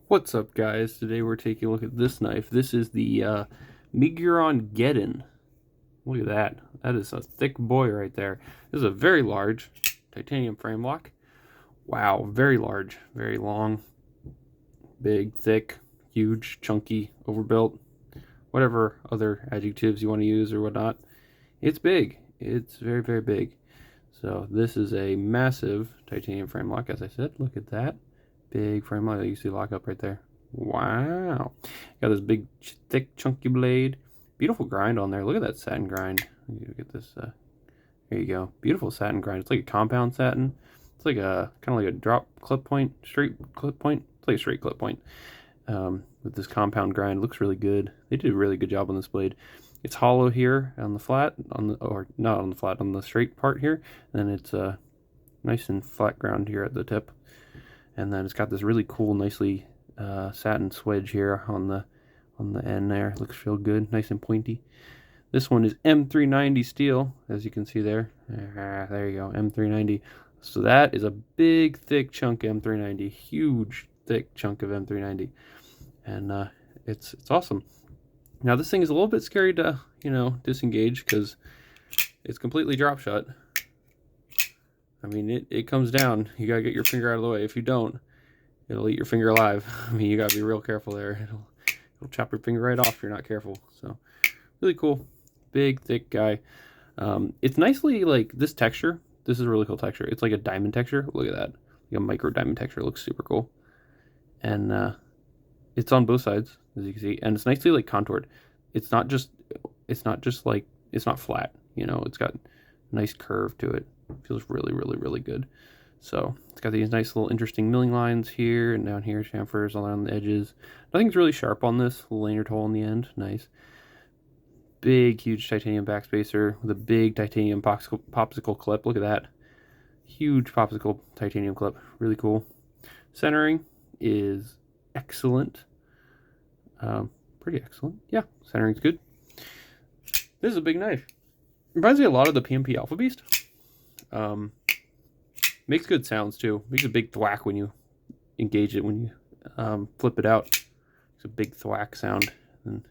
What's up, guys? Today we're taking a look at this knife. This is the Miguron Geddon. Look at that. That is a thick boy right there. This is a very large titanium frame lock. Wow, very large, very long, big, thick, huge, chunky, overbuilt, whatever other adjectives you want to use or whatnot. It's big. It's very, very big. So this is a massive titanium frame lock, as I said. Look at that. Big frame lock. You see lock up right there. Wow. Got this big, thick, chunky blade. Beautiful grind on there. Look at that satin grind. Get this. There you go. Beautiful satin grind. It's like a compound satin. It's like a kind of like a drop clip point, straight clip point. It's like a straight clip point. With this compound grind, looks really good. They did a really good job on this blade. It's hollow here on the flat, or not on the flat, on the straight part here, and then it's nice and flat ground here at the tip, and then it's got this really cool, nicely satin swedge here on the end there. Looks real good, nice and pointy. This one is M390 steel, as you can see there. There you go, M390. So that is a big, thick chunk M390, huge, thick chunk of M390, and it's awesome. Now this thing is a little bit scary to, disengage because it's completely drop shut. I mean, it comes down. You gotta get your finger out of the way. If you don't, it'll eat your finger alive. I mean, you gotta be real careful there. It'll chop your finger right off if you're not careful. So, really cool. Big, thick guy. It's nicely, like, this texture. This is a really cool texture. It's like a diamond texture. Look at that. Like a micro diamond texture. It looks super cool. And, it's on both sides, as you can see, and it's nicely like contoured. It's not just like, it's not flat, it's got a nice curve to it. It feels really, really, really good. So it's got these nice little interesting milling lines here and down here, chamfers along the edges. Nothing's really sharp on this. Lanyard hole in the end, nice. Big, huge titanium backspacer with a big titanium popsicle clip. Look at that. Huge popsicle titanium clip, really cool. Centering is excellent. Pretty excellent. Yeah, centering's good. This is a big knife. Reminds me a lot of the PMP Alpha Beast. Makes good sounds too. Makes a big thwack when you engage it, when you flip it out. It's a big thwack sound. And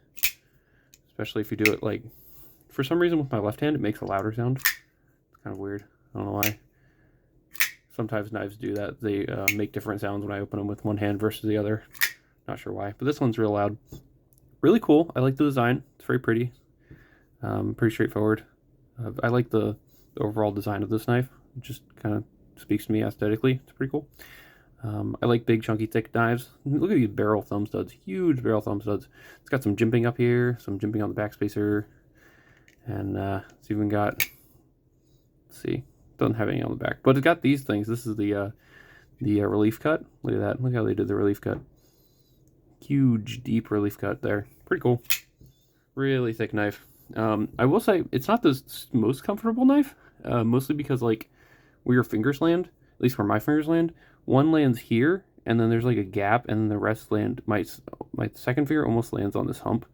especially if you do it like, for some reason with my left hand, it makes a louder sound. It's kind of weird. I don't know why. Sometimes knives do that. They make different sounds when I open them with one hand versus the other. Not sure why, but this one's real loud. Really cool. I like the design. It's very pretty. Pretty straightforward. I like the overall design of this knife. It just kind of speaks to me aesthetically. It's pretty cool. I like big, chunky, thick knives. Look at these barrel thumb studs. Huge barrel thumb studs. It's got some jimping up here, some jimping on the backspacer, and it's even got, let's see, doesn't have any on the back, but it's got these things. This is the relief cut. Look at that. Look how they did the relief cut. Huge, deep relief cut there. Pretty cool. Really thick knife. I will say it's not the most comfortable knife, mostly because like where your fingers land, at least where my fingers land, one lands here, and then there's like a gap, and then the rest land. My second finger almost lands on this hump,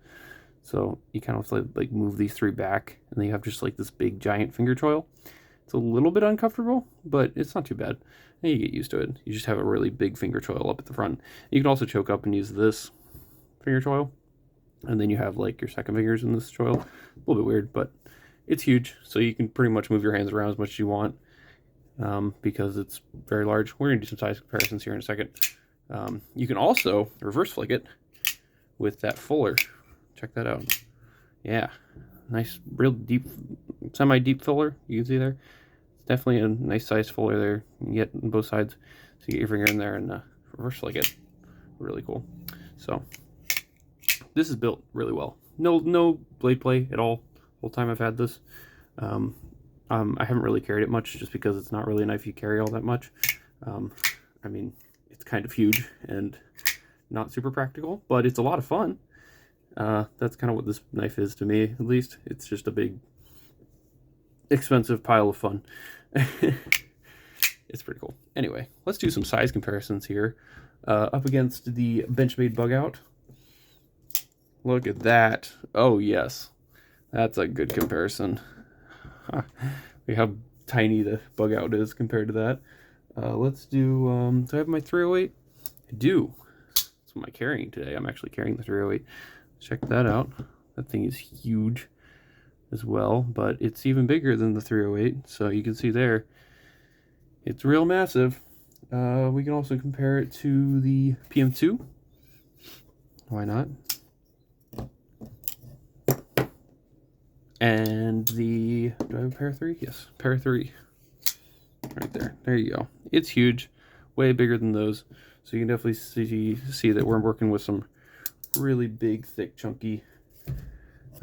so you kind of like move these three back, and then you have just like this big giant finger choil. It's a little bit uncomfortable, but it's not too bad. And you get used to it. You just have a really big finger choil up at the front. You can also choke up and use this finger choil, and then you have like your second fingers in this choil. A little bit weird, but it's huge, so you can pretty much move your hands around as much as you want, because it's very large. We're going to do some size comparisons here in a second. You can also reverse flick it with that fuller. Check that out. Yeah, nice, real deep, semi-deep filler. You can see there. It's definitely a nice size fuller there. You can get on both sides. So you get your finger in there and reverse flick it. Really cool. So this is built really well. No blade play at all. The whole time I've had this. I haven't really carried it much just because it's not really a knife you carry all that much. I mean, it's kind of huge and not super practical, but it's a lot of fun. That's kind of what this knife is to me, at least. It's just a big, expensive pile of fun. It's pretty cool. Anyway, let's do some size comparisons here. Up against the Benchmade Bug Out. Look at that. Oh, yes. That's a good comparison. Look how tiny the Bug Out is compared to that. Let's do, do I have my 308? I do. That's what I'm carrying today. I'm actually carrying the 308. Check that out. That thing is huge as well, but it's even bigger than the 308. So you can see there, it's real massive. We can also compare it to the PM2. Why not? And the, do I have a pair 3? Yes, pair 3. Right there. There you go. It's huge, way bigger than those. So you can definitely see that we're working with some really big, thick, chunky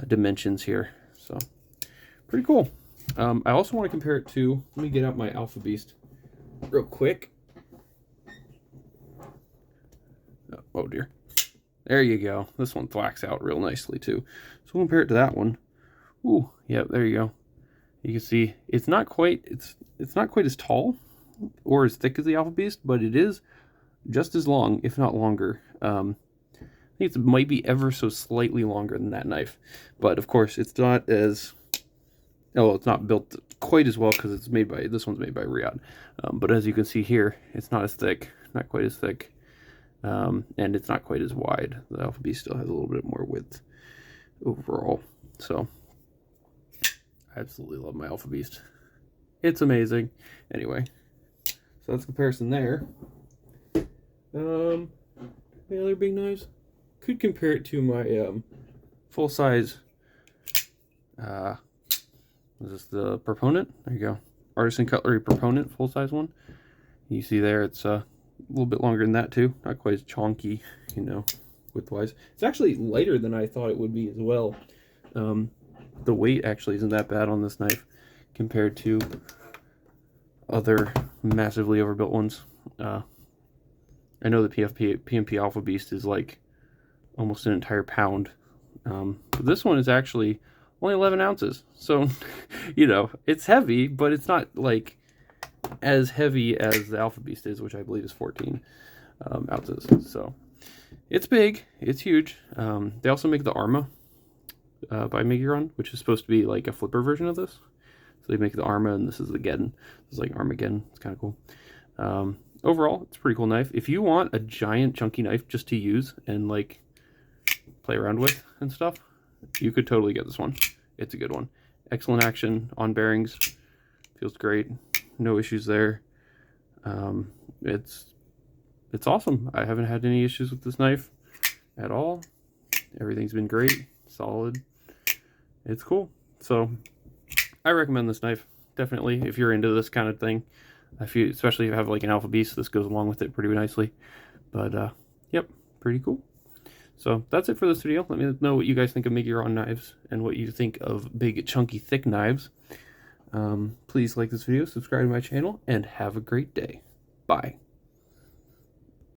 dimensions here. So pretty cool. I also want to compare it to, let me get out my Alpha Beast real quick. Oh dear. There you go. This one thwacks out real nicely too. So we'll compare it to that one. Ooh, yeah, there you go. You can see it's not quite as tall or as thick as the Alpha Beast, but it is just as long, if not longer. I think it might be ever so slightly longer than that knife, but of course it's not as, oh, it's not built quite as well because it's made by, this one's made by Riyadh. But as you can see here, it's not as thick, not quite as thick, and it's not quite as wide. The Alpha Beast still has a little bit more width overall. So I absolutely love my Alpha Beast. It's amazing. Anyway, so that's a comparison there. The other big knives, could compare it to my full size. Is this the Proponent? There you go, Artisan Cutlery Proponent, full size one. You see there, it's a little bit longer than that too. Not quite as chonky, you know, width-wise. It's actually lighter than I thought it would be as well. The weight actually isn't that bad on this knife compared to other massively overbuilt ones. I know the PMP Alpha Beast is like almost an entire pound. But this one is actually only 11 ounces. So, you know, it's heavy, but it's not like as heavy as the Alpha Beast is, which I believe is 14 ounces. So it's big, it's huge. They also make the Arma by Miguron, which is supposed to be like a flipper version of this. So they make the Arma, and this is the Geddon. This is like Armageddon. It's kind of cool. Overall, it's a pretty cool knife. If you want a giant chunky knife just to use and like play around with and stuff, you could totally get this one. It's a good one. Excellent action on bearings. Feels great. No issues there. It's awesome. I haven't had any issues with this knife at all. Everything's been great. Solid. It's cool. So I recommend this knife. Definitely, if you're into this kind of thing. Especially if you have like an Alpha Beast, this goes along with it pretty nicely. But yep, pretty cool. So that's it for this video. Let me know what you guys think of Miguron knives and what you think of big, chunky, thick knives. Please like this video, subscribe to my channel, and have a great day. Bye.